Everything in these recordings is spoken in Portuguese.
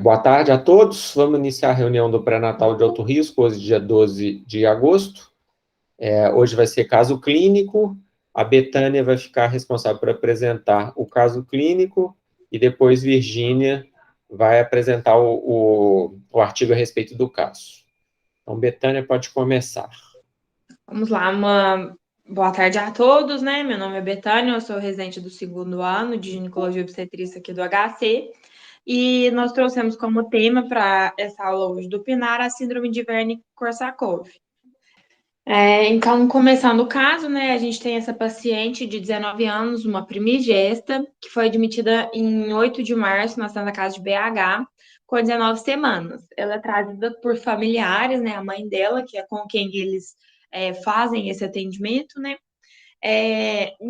Boa tarde a todos. Vamos iniciar a reunião do pré-natal de alto risco, hoje, dia 12 de agosto. Hoje vai ser caso clínico. A Betânia vai ficar responsável por apresentar o caso clínico e depois Virgínia vai apresentar o artigo a respeito do caso. Então, Betânia, pode começar. Vamos lá, uma boa tarde a todos, né? Meu nome é Betânia, eu sou residente do 2º ano de ginecologia e obstetrícia aqui do HC. E nós trouxemos como tema para essa aula hoje do PNAR a síndrome de Wernicke-Korsakoff. Então, começando o caso, né, a gente tem essa paciente de 19 anos, uma primigesta, que foi admitida em 8 de março na Santa Casa de BH, com 19 semanas. Ela é trazida por familiares, né, a mãe dela, que é com quem eles fazem esse atendimento, né,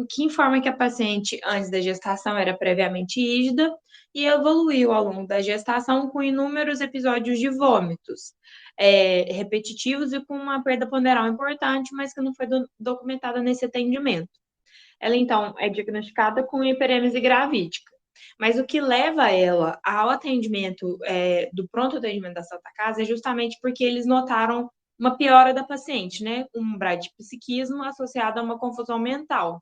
que informa que a paciente, antes da gestação, era previamente rígida e evoluiu ao longo da gestação com inúmeros episódios de vômitos repetitivos e com uma perda ponderal importante, mas que não foi documentada nesse atendimento. Ela, então, é diagnosticada com hiperêmese gravídica. Mas o que leva ela ao atendimento do pronto atendimento da Santa Casa é justamente porque eles notaram uma piora da paciente, né? Um bradipsiquismo associado a uma confusão mental,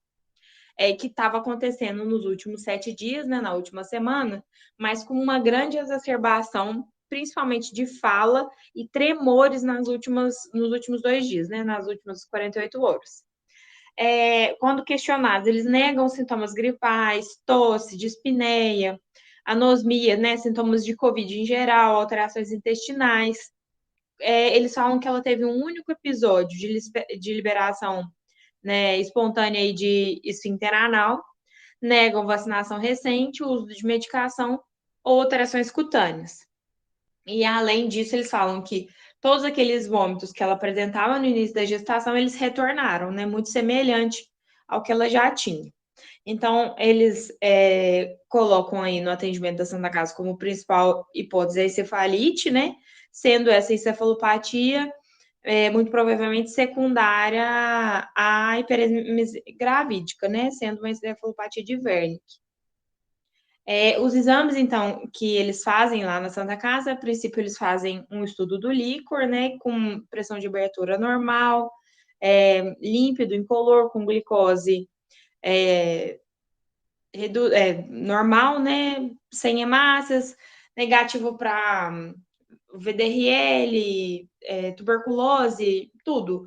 que estava acontecendo nos últimos 7 dias, né? Na última semana, mas com uma grande exacerbação, principalmente de fala e tremores nos últimos 2 dias, né? Nas últimas 48 horas. Quando questionados, eles negam sintomas gripais, tosse, dispneia, anosmia, né? Sintomas de Covid em geral, alterações intestinais. Eles falam que ela teve um único episódio de liberação, né, espontânea aí de esfíncter anal, negam vacinação recente, uso de medicação ou alterações cutâneas. E, além disso, eles falam que todos aqueles vômitos que ela apresentava no início da gestação, eles retornaram, né, muito semelhante ao que ela já tinha. Então, eles colocam aí no atendimento da Santa Casa como principal hipótese a encefalite, né? Sendo essa encefalopatia muito provavelmente secundária à hiperemese gravídica, né? Sendo uma encefalopatia de Wernicke. Os exames, então, que eles fazem lá na Santa Casa, a princípio eles fazem um estudo do líquor, né? Com pressão de abertura normal, límpido, incolor, com glicose normal, né? Sem hemácias, negativo para VDRL, tuberculose, tudo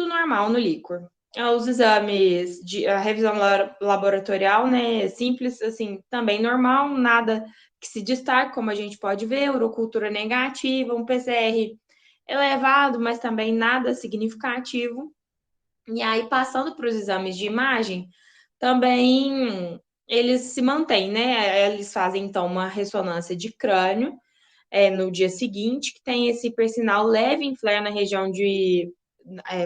normal no líquor. Os exames a revisão laboratorial, né? Simples, assim, também normal, nada que se destaque, como a gente pode ver, urocultura negativa, um PCR elevado, mas também nada significativo. E aí, passando para os exames de imagem, também eles se mantêm, né? Eles fazem, então, uma ressonância de crânio no dia seguinte, que tem esse hipersinal leve em flare na região de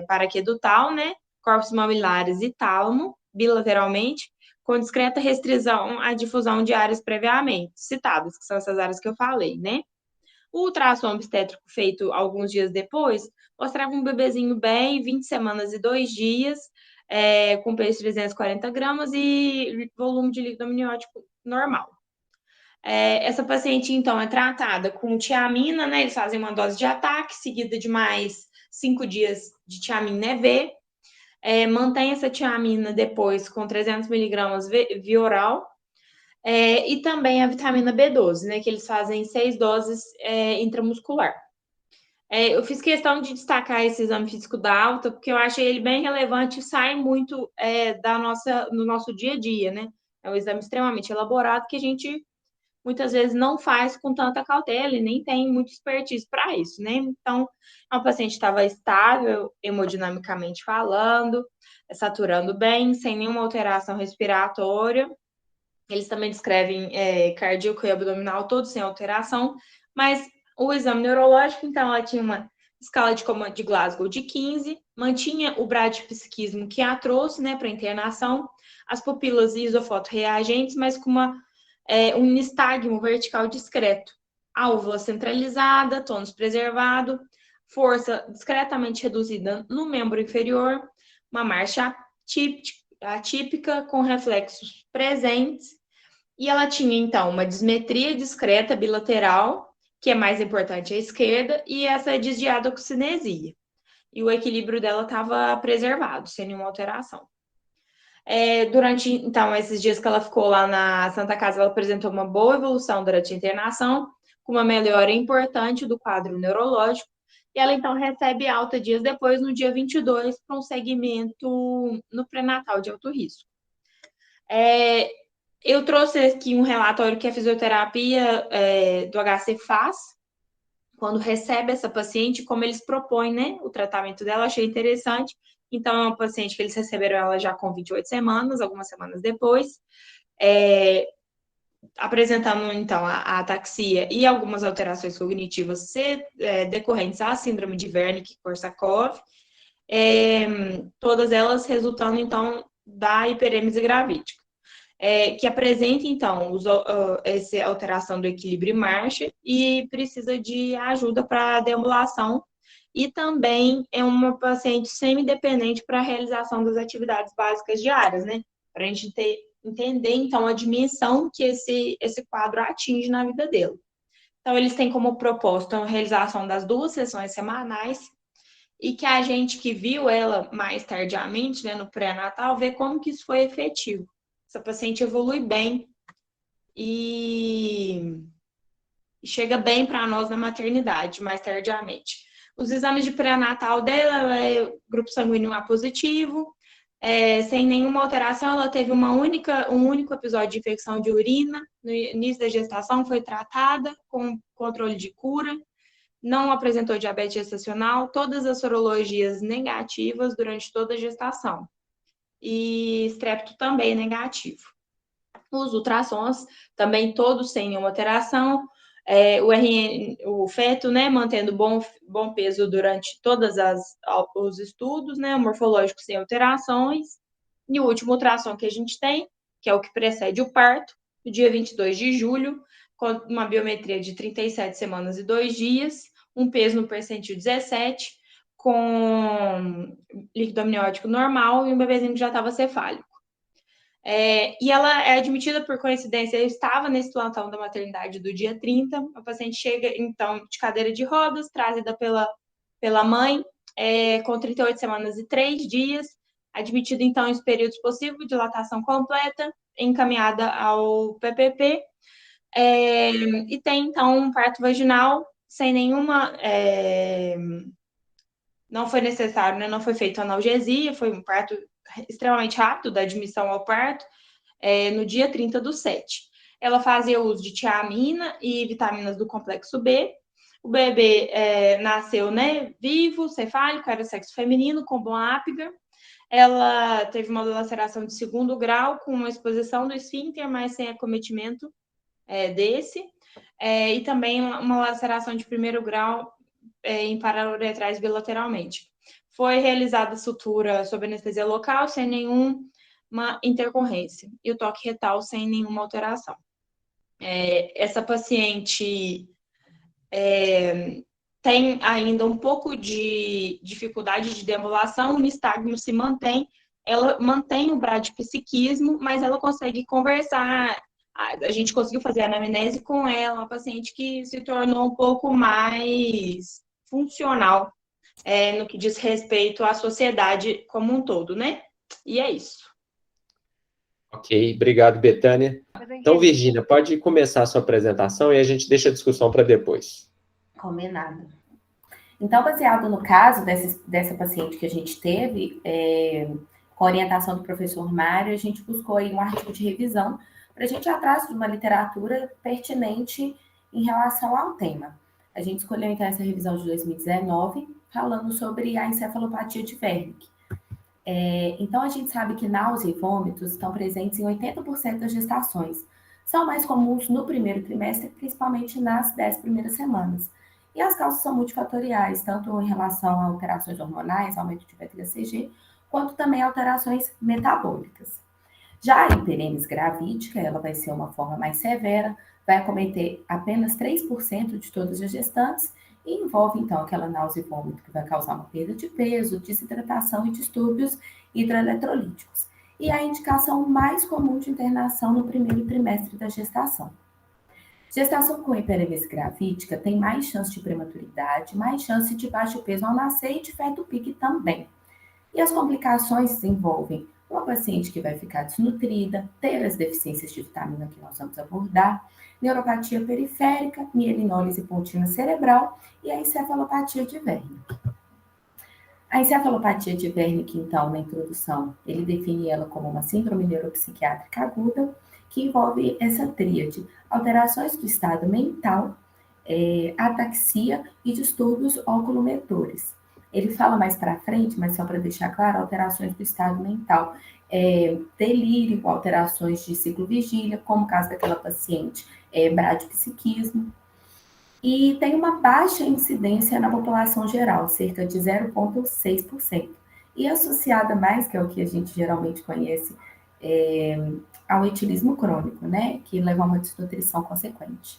paraquedutal, né? Corpos mamilares e tálamo, bilateralmente, com discreta restrição à difusão de áreas previamente citadas, que são essas áreas que eu falei, né? O ultrassom obstétrico feito alguns dias depois mostrava um bebezinho bem, 20 semanas e 2 dias, com peso de 340 gramas e volume de líquido amniótico normal. Essa paciente, então, é tratada com tiamina, né? Eles fazem uma dose de ataque, seguida de mais 5 dias de tiamina EV. Mantém essa tiamina depois com 300 miligramas via oral. E também a vitamina B12, né? Que eles fazem 6 doses intramuscular. Eu fiz questão de destacar esse exame físico da alta, porque eu achei ele bem relevante e sai muito no nosso dia a dia, né? É um exame extremamente elaborado que a gente muitas vezes não faz com tanta cautela e nem tem muito expertise para isso, né? Então, a paciente estava estável, hemodinamicamente falando, saturando bem, sem nenhuma alteração respiratória. Eles também descrevem cardíaco e abdominal, todos sem alteração, mas o exame neurológico, então, ela tinha uma escala de Coman de Glasgow de 15, mantinha o bradipsiquismo que a trouxe, né, para internação, as pupilas isofotorreagentes, mas com um nistagmo vertical discreto, a úvula centralizada, tônus preservado, força discretamente reduzida no membro inferior, uma marcha atípica com reflexos presentes E ela tinha, então, uma dismetria discreta bilateral, que é mais importante à esquerda, e essa disdiadoxinesia. E o equilíbrio dela estava preservado, sem nenhuma alteração. Durante, então, esses dias que ela ficou lá na Santa Casa, ela apresentou uma boa evolução durante a internação, com uma melhora importante do quadro neurológico, e ela, então, recebe alta dias depois, no dia 22, para um segmento no pré-natal de alto risco. Eu trouxe aqui um relatório que a fisioterapia do HC faz, quando recebe essa paciente, como eles propõem, né, o tratamento dela, achei interessante. Então, é uma paciente que eles receberam ela já com 28 semanas, algumas semanas depois, apresentando, então, a ataxia e algumas alterações cognitivas decorrentes à síndrome de Wernicke-Korsakoff, todas elas resultando, então, da hiperêmese gravídica. Que apresenta, então, essa alteração do equilíbrio e marcha e precisa de ajuda para a deambulação, e também é uma paciente semi-dependente para a realização das atividades básicas diárias, né? Para a gente entender, então, a dimensão que esse quadro atinge na vida dele. Então, eles têm como proposta a realização das 2 sessões semanais, e que a gente que viu ela mais tardiamente, né, no pré-natal, vê como que isso foi efetivo. Essa paciente evolui bem e chega bem para nós na maternidade, mais tardiamente. Os exames de pré-natal dela é grupo sanguíneo A positivo, sem nenhuma alteração. Ela teve um único episódio de infecção de urina no início da gestação, foi tratada com controle de cura, não apresentou diabetes gestacional, todas as sorologias negativas durante toda a gestação. E estrepto também negativo. Os ultrassons também todos sem nenhuma alteração. O feto, né, mantendo bom peso durante todos os estudos, né, o morfológico sem alterações. E o último ultrassom que a gente tem, que é o que precede o parto, no dia 22 de julho, com uma biometria de 37 semanas e 2 dias, um peso no percentil 17, com líquido amniótico normal e um bebezinho que já estava cefálico. E ela é admitida por coincidência, eu estava nesse plantão da maternidade do dia 30, a paciente chega, então, de cadeira de rodas, trazida pela mãe, com 38 semanas e 3 dias, admitida, então, em períodos possíveis, dilatação completa, encaminhada ao PPP, e tem, então, um parto vaginal, sem nenhuma... não foi necessário, né? Não foi feita analgesia, foi um parto extremamente rápido, da admissão ao parto, no dia 30/7. Ela fazia uso de tiamina e vitaminas do complexo B. O bebê nasceu, né, vivo, cefálico, era sexo feminino, com bom Apgar. Ela teve uma laceração de 2º grau, com uma exposição do esfíncter, mas sem acometimento desse. E também uma laceração de 1º grau em parauretrais bilateralmente. Foi realizada sutura sob anestesia local, sem nenhuma intercorrência, e o toque retal sem nenhuma alteração. Essa paciente tem ainda um pouco de dificuldade de deambulação, o nistagmo se mantém, ela mantém o bradipsiquismo, mas ela consegue conversar. A gente conseguiu fazer a anamnese com ela, uma paciente que se tornou um pouco mais funcional no que diz respeito à sociedade como um todo, né? E é isso. Ok, obrigado, Betânia. Então, Virgínia, pode começar a sua apresentação e a gente deixa a discussão para depois. Combinado. Então, baseado no caso dessa paciente que a gente teve, com a orientação do professor Mário, a gente buscou aí um artigo de revisão para a gente ir atrás de uma literatura pertinente em relação ao tema. A gente escolheu, então, essa revisão de 2019, falando sobre a encefalopatia de Wernicke. Então, a gente sabe que náusea e vômitos estão presentes em 80% das gestações. São mais comuns no primeiro trimestre, principalmente nas 10 primeiras semanas. E as causas são multifatoriais, tanto em relação a alterações hormonais, aumento de VT-HCG, quanto também alterações metabólicas. Já a hiperêmese gravídica, ela vai ser uma forma mais severa, vai acometer apenas 3% de todas as gestantes e envolve, então, aquela náusea e vômito que vai causar uma perda de peso, desidratação e distúrbios hidroeletrolíticos. e a indicação mais comum de internação no primeiro trimestre da gestação. Gestação com hiperemese gravídica tem mais chance de prematuridade, mais chance de baixo peso ao nascer e de feto-pique também. E as complicações envolvem uma paciente que vai ficar desnutrida, ter as deficiências de vitamina que nós vamos abordar, neuropatia periférica, mielinólise pontina cerebral e a encefalopatia de Wernicke. A encefalopatia de Wernicke, então, na introdução, ele define ela como uma síndrome neuropsiquiátrica aguda, que envolve essa tríade: alterações do estado mental, ataxia e distúrbios oculomotores. Ele fala mais para frente, mas só para deixar claro, alterações do estado mental, delírio, alterações de ciclo-vigília, como o caso daquela paciente, bradipsiquismo. E tem uma baixa incidência na população geral, cerca de 0,6%. E associada mais, que é o que a gente geralmente conhece, ao etilismo crônico, né, que leva a uma desnutrição consequente.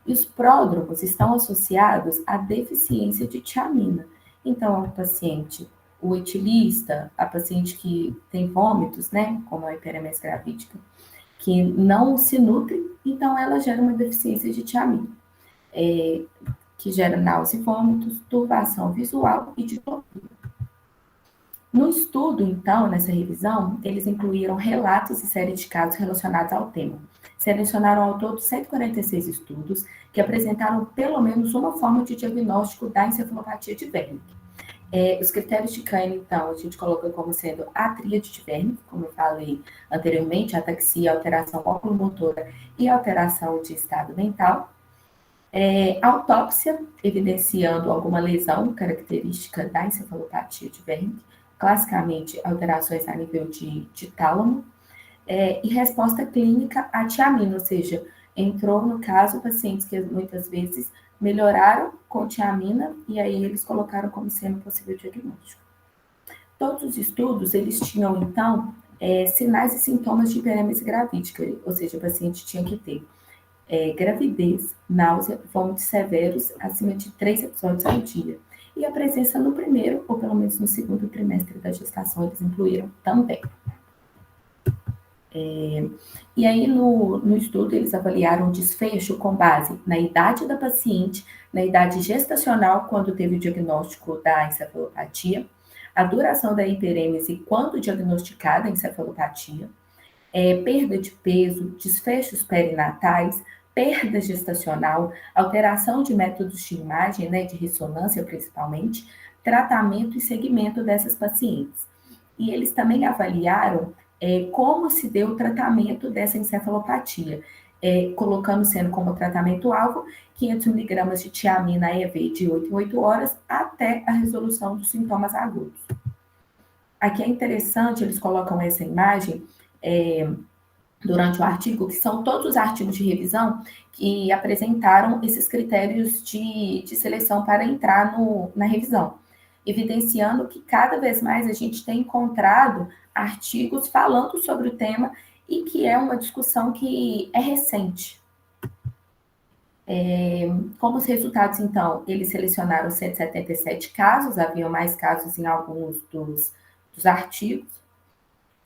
E os pródromos estão associados à deficiência de tiamina. Então, o paciente, o etilista, a paciente que tem vômitos, né, como a hiperemese gravídica, que não se nutre, então ela gera uma deficiência de tiamina, que gera náusea e vômitos, turbação visual e diplopia. No estudo, então, nessa revisão, eles incluíram relatos e série de casos relacionados ao tema. Selecionaram ao todo 146 estudos que apresentaram pelo menos uma forma de diagnóstico da encefalopatia de Wernicke. Os critérios de Kahneman, então, a gente coloca como sendo a tríade de Wernicke, como eu falei anteriormente, ataxia, alteração oculomotora e alteração de estado mental. Autópsia, evidenciando alguma lesão característica da encefalopatia de Wernicke, classicamente alterações a nível de tálamo, e resposta clínica à tiamina, ou seja, entrou no caso pacientes que muitas vezes melhoraram com tiamina e aí eles colocaram como sendo possível diagnóstico. Todos os estudos, eles tinham então sinais e sintomas de hiperemese gravídica, ou seja, o paciente tinha que ter gravidez, náusea, vômitos severos acima de 3 episódios ao dia. E a presença no primeiro, ou pelo menos no segundo trimestre da gestação, eles incluíram também. E aí, no estudo, eles avaliaram o desfecho com base na idade da paciente, na idade gestacional, quando teve o diagnóstico da encefalopatia, a duração da hiperêmese quando diagnosticada a encefalopatia, perda de peso, desfechos perinatais, perda gestacional, alteração de métodos de imagem, né, de ressonância principalmente, tratamento e segmento dessas pacientes. E eles também avaliaram como se deu o tratamento dessa encefalopatia, colocando sendo como tratamento-alvo 500 mg de tiamina EV de 8 em 8 horas até a resolução dos sintomas agudos. Aqui é interessante, eles colocam essa imagem durante o artigo, que são todos os artigos de revisão que apresentaram esses critérios de seleção para entrar na revisão, evidenciando que cada vez mais a gente tem encontrado artigos falando sobre o tema e que é uma discussão que é recente. Como os resultados, então, eles selecionaram 177 casos, haviam mais casos em alguns dos artigos.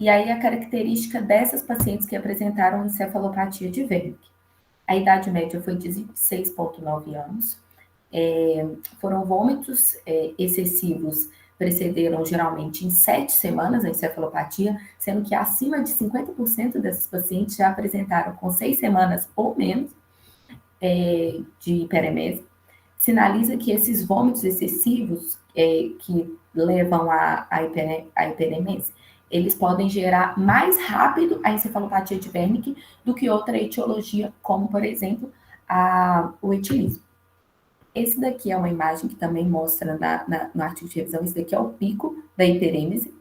E aí a característica dessas pacientes que apresentaram encefalopatia de Wernicke. A idade média foi de 26,9 anos. Foram vômitos excessivos, precederam geralmente em 7 semanas a encefalopatia, sendo que acima de 50% dessas pacientes já apresentaram com 6 semanas ou menos de hiperemese. Sinaliza que esses vômitos excessivos que levam à hiperemese, eles podem gerar mais rápido a encefalopatia de Wernicke do que outra etiologia, como, por exemplo, o etilismo. Esse daqui é uma imagem que também mostra no artigo de revisão, esse daqui é o pico da hiperêmese,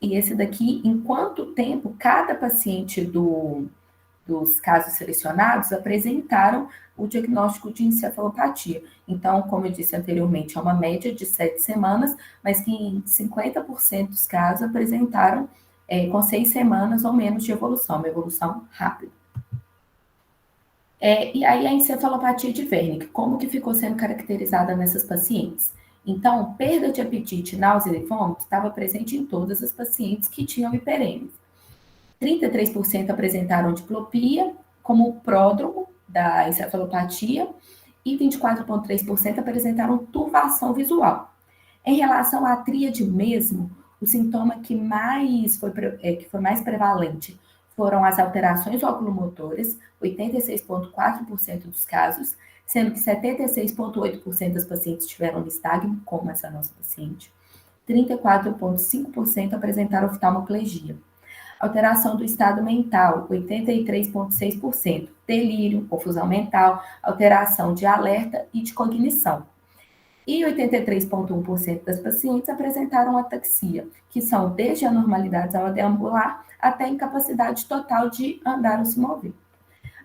e esse daqui, em quanto tempo cada paciente dos casos selecionados apresentaram o diagnóstico de encefalopatia. Então, como eu disse anteriormente, é uma média de 7 semanas, mas que em 50% dos casos apresentaram com 6 semanas ou menos de evolução, uma evolução rápida. E aí a encefalopatia de Wernicke, como que ficou sendo caracterizada nessas pacientes? Então, perda de apetite, náusea e vômito estava presente em todas as pacientes que tinham hiperêmese. 33% apresentaram diplopia, como pródromo da encefalopatia, e 24,3% apresentaram turvação visual. Em relação à tríade mesmo, o sintoma que foi mais prevalente foram as alterações oculomotoras, 86,4% dos casos, sendo que 76,8% das pacientes tiveram nistagmo, como essa nossa paciente. 34,5% apresentaram oftalmoplegia. Alteração do estado mental, 83,6%. Delírio, confusão mental, alteração de alerta e de cognição. E 83,1% das pacientes apresentaram ataxia, que são desde anormalidades ao deambular até incapacidade total de andar ou se mover.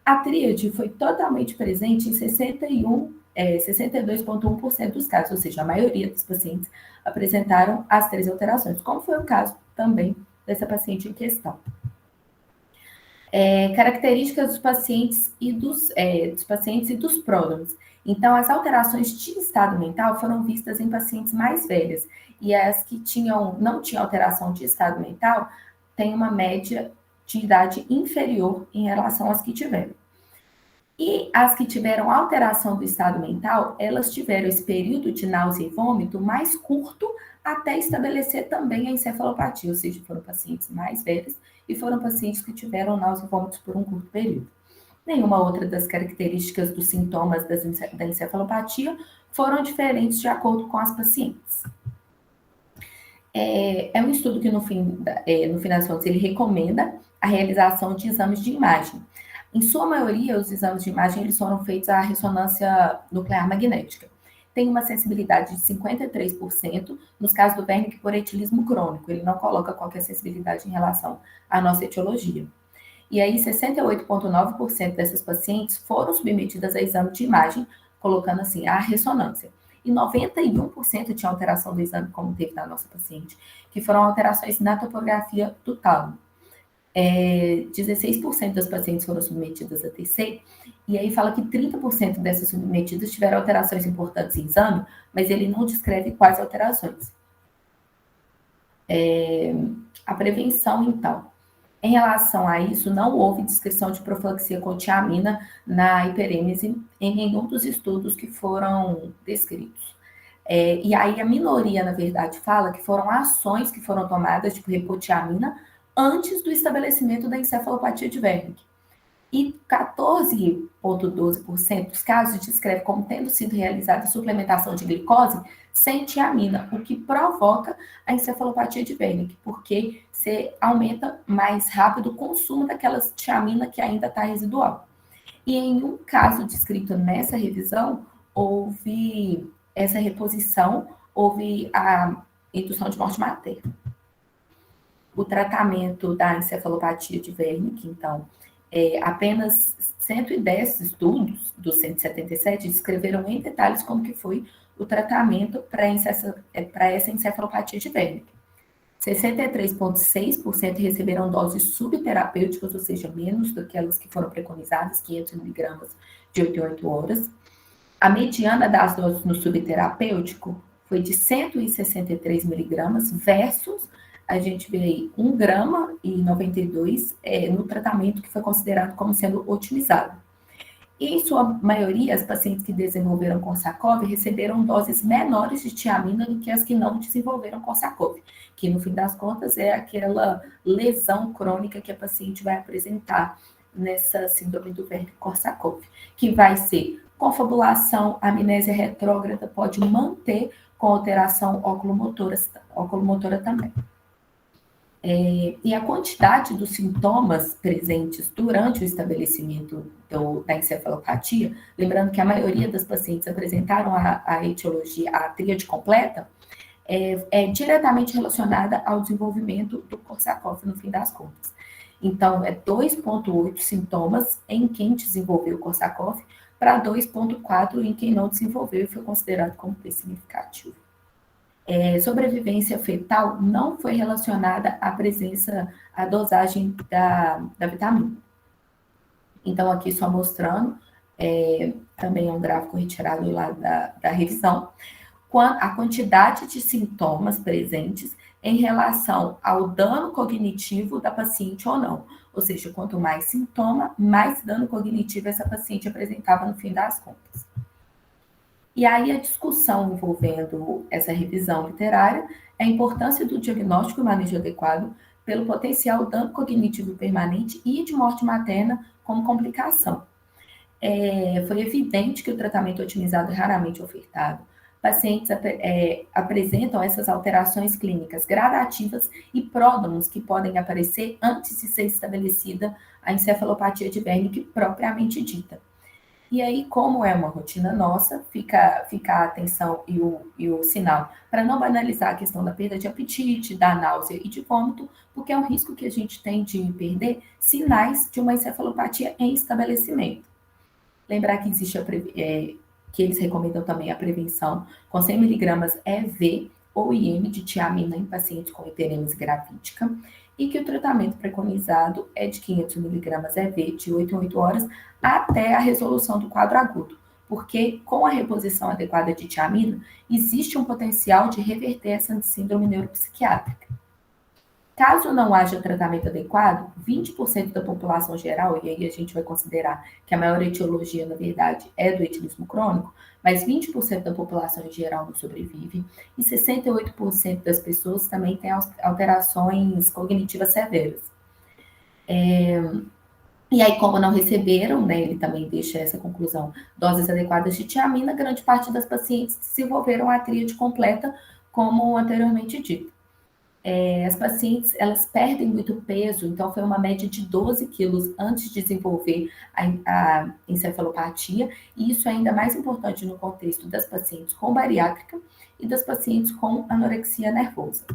A tríade foi totalmente presente em 62,1% dos casos, ou seja, a maioria dos pacientes apresentaram as 3 alterações, como foi o caso também dessa paciente em questão. Características dos pacientes e dos pródromos. Então, as alterações de estado mental foram vistas em pacientes mais velhas, e as que não tinham alteração de estado mental têm uma média de idade inferior em relação às que tiveram. E as que tiveram alteração do estado mental, elas tiveram esse período de náusea e vômito mais curto até estabelecer também a encefalopatia, ou seja, foram pacientes mais velhos e foram pacientes que tiveram náusea e vômitos por um curto período. Nenhuma outra das características dos sintomas da encefalopatia foram diferentes de acordo com as pacientes. É um estudo que, no fim das contas, ele recomenda a realização de exames de imagem. Em sua maioria, os exames de imagem eles foram feitos à ressonância nuclear magnética. Tem uma sensibilidade de 53% nos casos do Wernicke por etilismo crônico. Ele não coloca qualquer sensibilidade em relação à nossa etiologia. E aí, 68,9% dessas pacientes foram submetidas a exame de imagem, colocando assim, a ressonância. E 91% tinha alteração do exame, como teve na nossa paciente, que foram alterações na topografia do tálamo. 16% das pacientes foram submetidas a TC, e aí fala que 30% dessas submetidas tiveram alterações importantes em exame, mas ele não descreve quais alterações. A prevenção, então. Em relação a isso, não houve descrição de profilaxia com tiamina na hiperêmese em nenhum dos estudos que foram descritos. E aí a minoria, na verdade, fala que foram ações que foram tomadas, tipo hipotiamina, antes do estabelecimento da encefalopatia de Wernicke. E 14,12% dos casos descreve como tendo sido realizada suplementação de glicose sem tiamina, o que provoca a encefalopatia de Wernicke, porque você aumenta mais rápido o consumo daquela tiamina que ainda está residual. E em um caso descrito nessa revisão, houve essa reposição, houve a indução de morte materna. O tratamento da encefalopatia de Wernicke, então, apenas 110 estudos dos 177 descreveram em detalhes como que foi o tratamento para essa encefalopatia de Wernicke. 63,6% receberam doses subterapêuticas, ou seja, menos do que aquelas que foram preconizadas, 500 miligramas de 8 em 8 horas. A mediana das doses no subterapêutico foi de 163 miligramas versus, a gente vê aí, 1 grama e 92 no tratamento que foi considerado como sendo otimizado. E, em sua maioria, as pacientes que desenvolveram Korsakoff receberam doses menores de tiamina do que as que não desenvolveram Korsakoff, que, no fim das contas, é aquela lesão crônica que a paciente vai apresentar nessa síndrome do Wernicke-Korsakoff, que vai ser confabulação, amnésia retrógrada, pode manter com alteração oculomotora também. E a quantidade dos sintomas presentes durante o estabelecimento da encefalopatia, lembrando que a maioria das pacientes apresentaram a etiologia, a tríade completa, é diretamente relacionada ao desenvolvimento do Korsakoff, no fim das contas. Então, 2,8 sintomas em quem desenvolveu o Korsakoff para 2,4 em quem não desenvolveu e foi considerado como significativo. Sobrevivência fetal não foi relacionada à presença, à dosagem da vitamina. Então, aqui só mostrando, também é um gráfico retirado lá da revisão, a quantidade de sintomas presentes em relação ao dano cognitivo da paciente ou não. Ou seja, quanto mais sintoma, mais dano cognitivo essa paciente apresentava no fim das contas. E aí a discussão envolvendo essa revisão literária é a importância do diagnóstico e manejo adequado pelo potencial dano cognitivo permanente e de morte materna como complicação. Foi evidente que o tratamento otimizado é raramente ofertado. Pacientes apresentam essas alterações clínicas gradativas e pródromos que podem aparecer antes de ser estabelecida a encefalopatia de Wernicke propriamente dita. E aí, como é uma rotina nossa, fica a atenção e o sinal para não banalizar a questão da perda de apetite, da náusea e de vômito, porque é um risco que a gente tem de perder sinais de uma encefalopatia em estabelecimento. Lembrar que existe que eles recomendam também a prevenção com 100 mg EV ou IM de tiamina em pacientes com hiperemese gravídica e que o tratamento preconizado é de 500 mg EV de 8 em 8 horas até a resolução do quadro agudo, porque com a reposição adequada de tiamina, existe um potencial de reverter essa síndrome neuropsiquiátrica. Caso não haja tratamento adequado, 20% da população geral, e aí a gente vai considerar que a maior etiologia, na verdade, é do etilismo crônico, mas 20% da população em geral não sobrevive, e 68% das pessoas também têm alterações cognitivas severas. E aí, como não receberam, né, ele também deixa essa conclusão, doses adequadas de tiamina, grande parte das pacientes desenvolveram a tríade completa, como anteriormente dito. As pacientes, elas perdem muito peso, então foi uma média de 12 quilos antes de desenvolver a encefalopatia, e isso é ainda mais importante no contexto das pacientes com bariátrica e das pacientes com anorexia nervosa.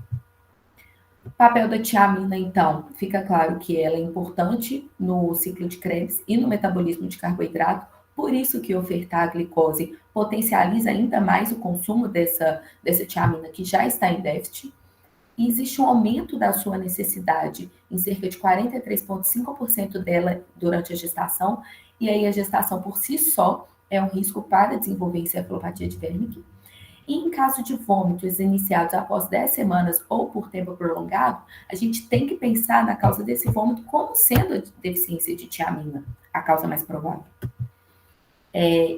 O papel da tiamina, então, fica claro que ela é importante no ciclo de Krebs e no metabolismo de carboidrato, por isso que ofertar a glicose potencializa ainda mais o consumo dessa tiamina que já está em déficit. E existe um aumento da sua necessidade em cerca de 43,5% dela durante a gestação, e aí a gestação por si só é um risco para desenvolver encefalopatia de Wernicke. E em caso de vômitos iniciados após 10 semanas ou por tempo prolongado, a gente tem que pensar na causa desse vômito como sendo a deficiência de tiamina, a causa mais provável.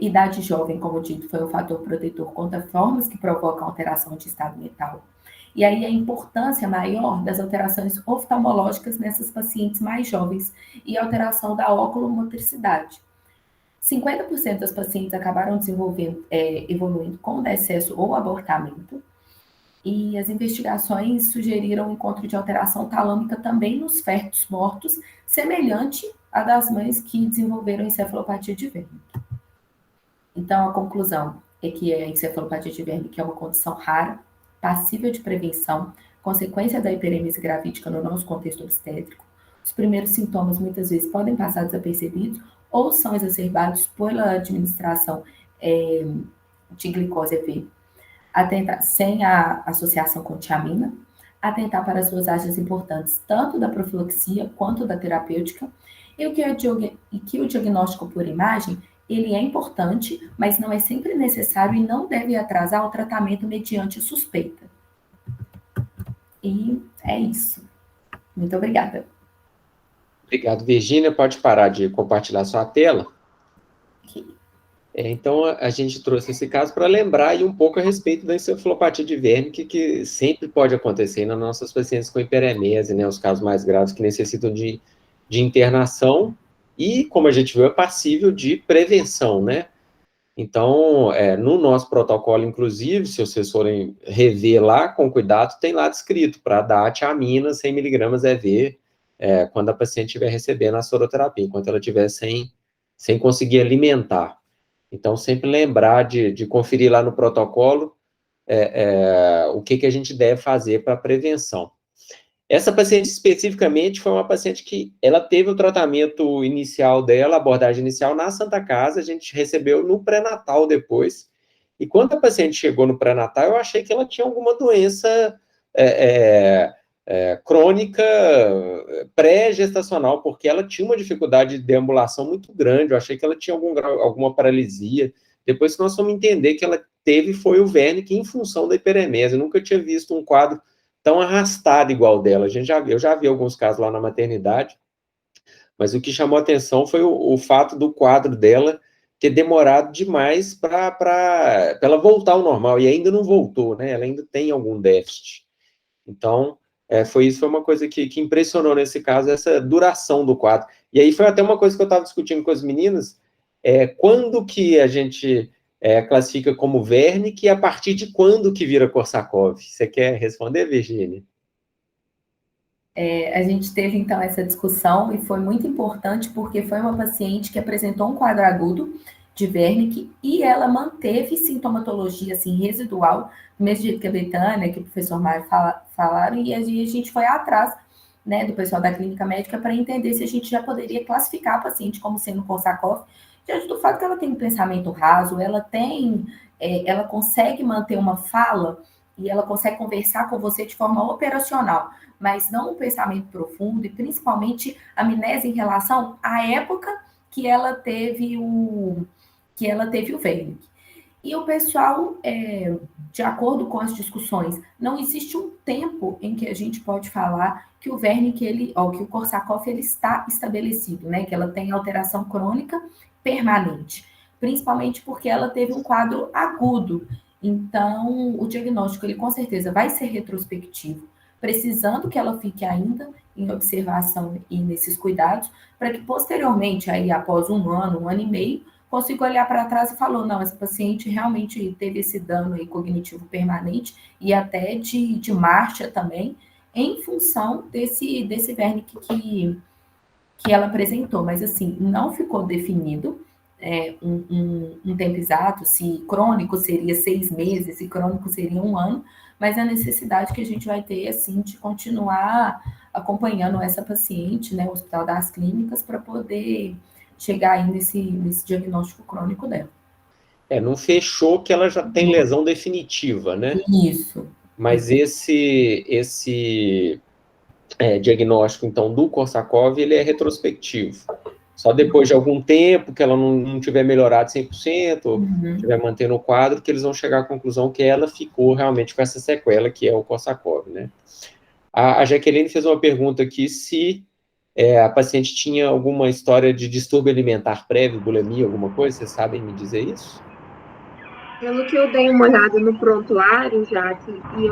Idade jovem, como dito, foi um fator protetor contra formas que provocam alteração de estado mental. E aí a importância maior das alterações oftalmológicas nessas pacientes mais jovens e alteração da oculomotricidade. 50% das pacientes acabaram evoluindo com decesso ou abortamento, e as investigações sugeriram o encontro de alteração talâmica também nos fetos mortos, semelhante à das mães que desenvolveram encefalopatia de Wernicke. Então, a conclusão é que a encefalopatia de Wernicke é uma condição rara, passível de prevenção, consequência da hiperemese gravídica no nosso contexto obstétrico. Os primeiros sintomas muitas vezes podem passar desapercebidos ou são exacerbados pela administração de glicose EV, sem a associação com tiamina, atentar para as dosagens importantes tanto da profilaxia quanto da terapêutica, e que o diagnóstico por imagem ele é importante, mas não é sempre necessário e não deve atrasar o tratamento mediante suspeita. E é isso. Muito obrigada. Obrigado, Virgínia. Pode parar de compartilhar sua tela. Okay. Então, a gente trouxe esse caso para lembrar aí um pouco a respeito da encefalopatia de Wernicke, que sempre pode acontecer nas nossas pacientes com hiperemese, né, os casos mais graves que necessitam de internação, e, como a gente viu, é passível de prevenção, né? Então, no nosso protocolo, inclusive, se vocês forem rever lá com cuidado, tem lá descrito para dar a tiamina 100 mg EV quando a paciente estiver recebendo a soroterapia, enquanto ela estiver sem conseguir alimentar. Então, sempre lembrar de conferir lá no protocolo o que a gente deve fazer para prevenção. Essa paciente especificamente foi uma paciente que ela teve o tratamento inicial dela, a abordagem inicial na Santa Casa, a gente recebeu no pré-natal depois, e quando a paciente chegou no pré-natal, eu achei que ela tinha alguma doença crônica pré-gestacional, porque ela tinha uma dificuldade de deambulação muito grande, eu achei que ela tinha alguma paralisia. Depois que nós fomos entender que ela teve foi o Wernicke em função da hiperemese. Eu nunca tinha visto um quadro tão arrastado igual dela. Eu já vi alguns casos lá na maternidade, mas o que chamou a atenção foi o fato do quadro dela ter demorado demais para ela voltar ao normal, e ainda não voltou, né? Ela ainda tem algum déficit. Então, foi uma coisa que impressionou nesse caso, essa duração do quadro. E aí foi até uma coisa que eu estava discutindo com as meninas, quando que a gente classifica como Wernicke e a partir de quando que vira Korsakoff? Você quer responder, Virginia? A gente teve, então, essa discussão e foi muito importante porque foi uma paciente que apresentou um quadro agudo de Wernicke e ela manteve sintomatologia, assim, residual, do mesmo jeito que a Betânia, que o professor Mário falaram, e a gente foi atrás, né, do pessoal da clínica médica para entender se a gente já poderia classificar a paciente como sendo Korsakoff, diante do fato que ela tem um pensamento raso, ela consegue manter uma fala e ela consegue conversar com você de forma operacional, mas não um pensamento profundo e principalmente amnésia em relação à época que ela teve o Wernicke. E o pessoal, de acordo com as discussões, não existe um tempo em que a gente pode falar que o Wernicke, que o Korsakoff ele está estabelecido, né? Que ela tem alteração crônica permanente, principalmente porque ela teve um quadro agudo. Então, o diagnóstico, ele com certeza vai ser retrospectivo, precisando que ela fique ainda em observação e nesses cuidados, para que posteriormente, aí após um ano e meio, consiga olhar para trás e falar, não, essa paciente realmente teve esse dano aí cognitivo permanente e até de marcha também, em função desse Wernicke que ela apresentou. Mas, assim, não ficou definido um tempo exato, se crônico seria 6 meses, se crônico seria 1 ano, mas a necessidade que a gente vai ter, assim, de continuar acompanhando essa paciente, né, o Hospital das Clínicas, para poder chegar aí nesse diagnóstico crônico dela. Não fechou que ela já tem lesão definitiva, né? Isso. Mas esse diagnóstico, então, do Korsakoff, ele é retrospectivo. Só depois de algum tempo que ela não tiver melhorado 100%, estiver mantendo o quadro, que eles vão chegar à conclusão que ela ficou realmente com essa sequela, que é o Korsakoff, né? A Jaqueline fez uma pergunta aqui se a paciente tinha alguma história de distúrbio alimentar prévio, bulimia, alguma coisa, vocês sabem me dizer isso? Pelo que eu dei uma olhada no prontuário, Jaque, e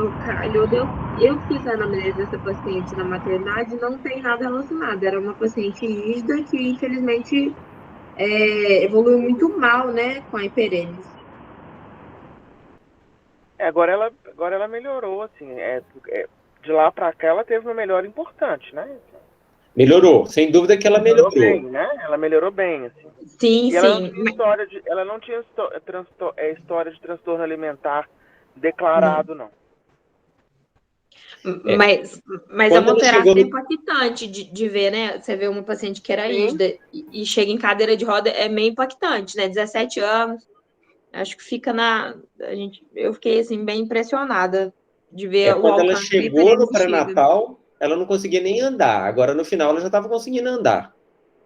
eu fiz a anamnese dessa paciente na maternidade, não tem nada relacionado. Era uma paciente rígida que, infelizmente, evoluiu muito mal, né, com a hiperêmese. Agora ela melhorou, assim, de lá para cá ela teve uma melhora importante, né? Melhorou, sem dúvida que ela melhorou. Bem, né? Ela melhorou bem, assim. Sim, e sim. Ela não tinha história de transtorno alimentar declarado, não. Mas é uma alteração impactante de ver, né? Você vê uma paciente que era rígida e chega em cadeira de roda, é meio impactante, né? 17 anos. Acho que fica eu fiquei, assim, bem impressionada de ver o quando ela alcance chegou no pré-natal, ela não conseguia nem andar. Agora, no final, ela já estava conseguindo andar.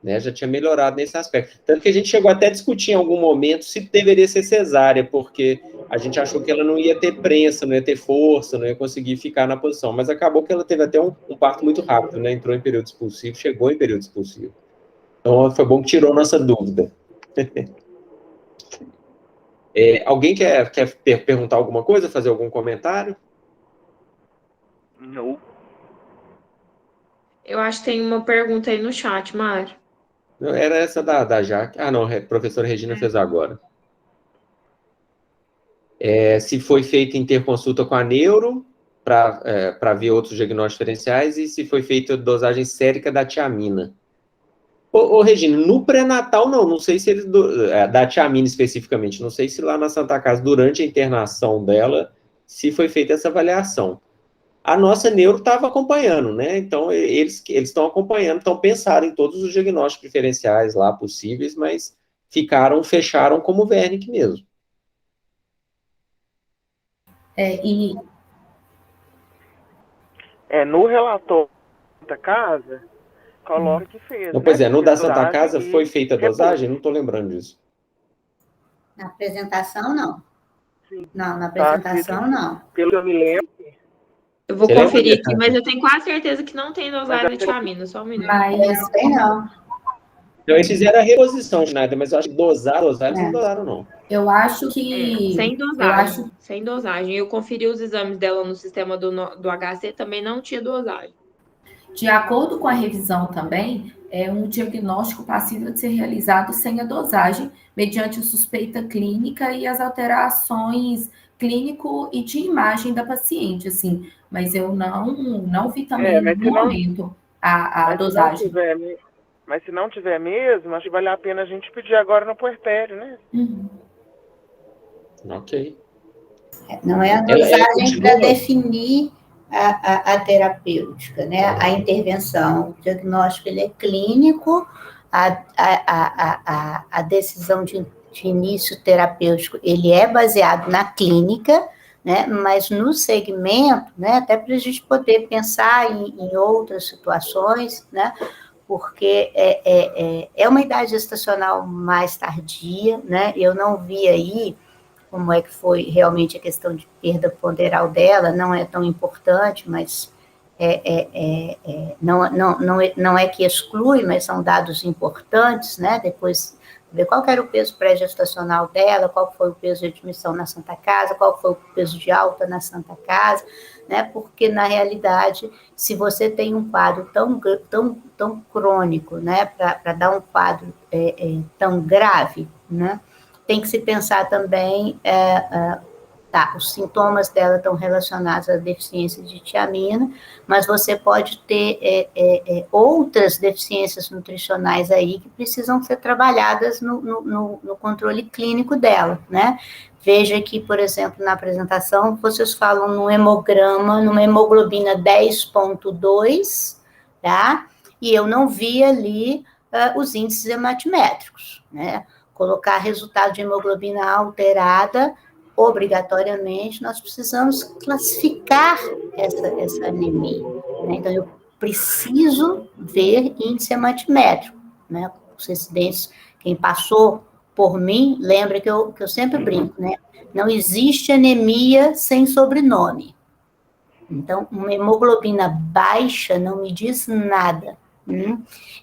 Né? Já tinha melhorado nesse aspecto. Tanto que a gente chegou até a discutir em algum momento se deveria ser cesárea, porque a gente achou que ela não ia ter prensa, não ia ter força, não ia conseguir ficar na posição. Mas acabou que ela teve até um parto muito rápido, né? Entrou em período expulsivo, chegou em período expulsivo. Então, foi bom que tirou nossa dúvida. Alguém quer perguntar alguma coisa, fazer algum comentário? Não. Eu acho que tem uma pergunta aí no chat, Mário. Era essa da Jaque. Ah, não, a professora Regina fez agora. Se foi feita interconsulta com a neuro, para ver outros diagnósticos diferenciais, e se foi feita dosagem sérica da tiamina. Regina, no pré-natal não sei se eles, da tiamina especificamente, não sei se lá na Santa Casa, durante a internação dela, se foi feita essa avaliação. A nossa neuro estava acompanhando, né? Então, eles estão acompanhando, estão pensando em todos os diagnósticos diferenciais lá possíveis, mas fecharam como Wernicke mesmo. No relatório da casa, coloca que fez. Não, pois no da Santa Casa foi feita a dosagem? Não estou lembrando disso. Na apresentação, não. Sim. Não, na Tá apresentação escrito, não. pelo que eu me lembro. Eu vou Você lembra, conferir aqui, Betânia? mas eu tenho quase certeza que não tem dosagem Mas de tiamina, só um minuto. Mas Não tem, não. Então, eles fizeram a reposição de nada, mas eu acho que dosar, eles não dosaram, não. eu acho Sem que. Eu dosagem, acho sem dosagem. Eu conferi os exames dela no sistema do HC, também não tinha dosagem. De acordo com a revisão também, é um diagnóstico passível de ser realizado sem a dosagem, mediante suspeita clínica e as alterações clínico e de imagem da paciente, assim. Mas eu não vi também em Mas nenhum momento a mas se não dosagem. tiver, mas se não tiver mesmo, acho que vale a pena a gente pedir agora no puerpério, né? Uhum. Ok. Não é a Ela dosagem para continua. definir a terapêutica, né? A intervenção, o diagnóstico ele é clínico, a decisão de início terapêutico ele é baseado na clínica, né? Mas no segmento, né? Até para a gente poder pensar em outras situações, né? Porque é uma idade gestacional mais tardia, né? Eu não vi aí como é que foi realmente a questão de perda ponderal dela, não é tão importante, mas não é que exclui, mas são dados importantes, né? Depois, ver qual era o peso pré-gestacional dela, qual foi o peso de admissão na Santa Casa, qual foi o peso de alta na Santa Casa, né? Porque, na realidade, se você tem um quadro tão crônico, né? Para dar um quadro tão grave, né? Tem que se pensar também, os sintomas dela estão relacionados à deficiência de tiamina, mas você pode ter outras deficiências nutricionais aí que precisam ser trabalhadas no controle clínico dela, né? Veja que, por exemplo, na apresentação, vocês falam no hemograma, numa hemoglobina 10,2, tá? E eu não vi ali os índices hematimétricos, né? Colocar resultado de hemoglobina alterada, obrigatoriamente, nós precisamos classificar essa anemia, né? Então, eu preciso ver índice hematimétrico, né? Os residentes, quem passou por mim, lembra que eu sempre brinco, né? Não existe anemia sem sobrenome. Então, uma hemoglobina baixa não me diz nada.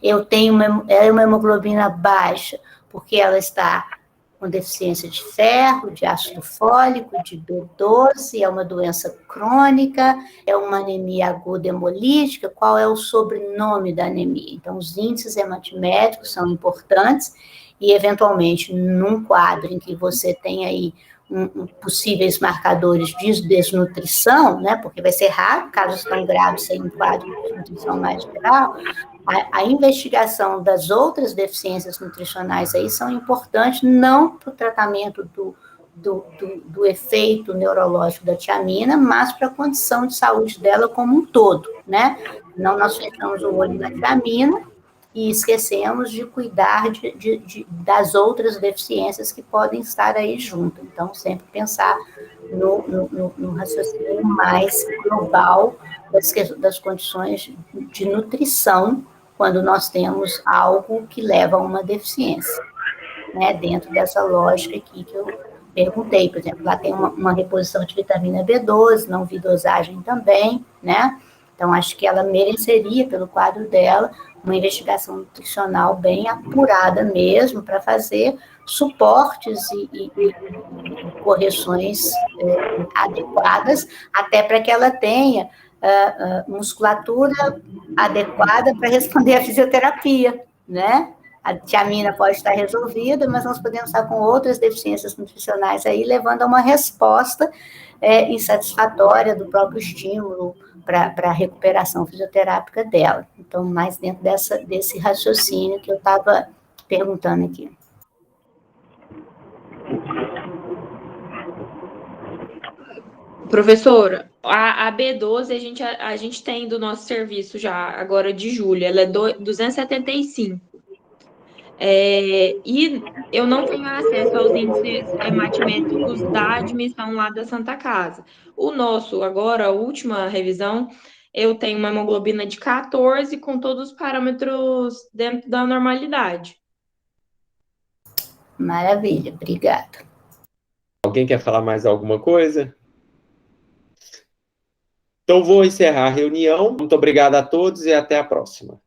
Eu tenho uma hemoglobina baixa porque ela está com deficiência de ferro, de ácido fólico, de B12, é uma doença crônica, é uma anemia aguda hemolítica, qual é o sobrenome da anemia? Então, os índices hematimétricos são importantes e, eventualmente, num quadro em que você tem aí possíveis marcadores de desnutrição, né, porque vai ser raro casos tão graves sem um quadro de desnutrição mais geral, a investigação das outras deficiências nutricionais aí são importantes, não para o tratamento do efeito neurológico da tiamina, mas para a condição de saúde dela como um todo, né? Não nós fechamos o olho na tiamina e esquecemos de cuidar das outras deficiências que podem estar aí junto. Então, sempre pensar no raciocínio mais global das condições de nutrição quando nós temos algo que leva a uma deficiência, né? Dentro dessa lógica aqui que eu perguntei, por exemplo, lá tem uma reposição de vitamina B12, não vi dosagem também, né? Então, acho que ela mereceria, pelo quadro dela, uma investigação nutricional bem apurada mesmo, para fazer suportes e correções adequadas, até para que ela tenha musculatura adequada para responder à fisioterapia, né? A tiamina pode estar resolvida, mas nós podemos estar com outras deficiências nutricionais aí, levando a uma resposta insatisfatória do próprio estímulo para a recuperação fisioterápica dela. Então, mais dentro desse raciocínio que eu estava perguntando aqui. Professora, a B12 a gente tem do nosso serviço já, agora de julho, ela é 275. E eu não tenho acesso aos índices hematimétricos da admissão lá da Santa Casa. O nosso, agora, a última revisão, eu tenho uma hemoglobina de 14 com todos os parâmetros dentro da normalidade. Maravilha, obrigada. Alguém quer falar mais alguma coisa? Então, vou encerrar a reunião. Muito obrigado a todos e até a próxima.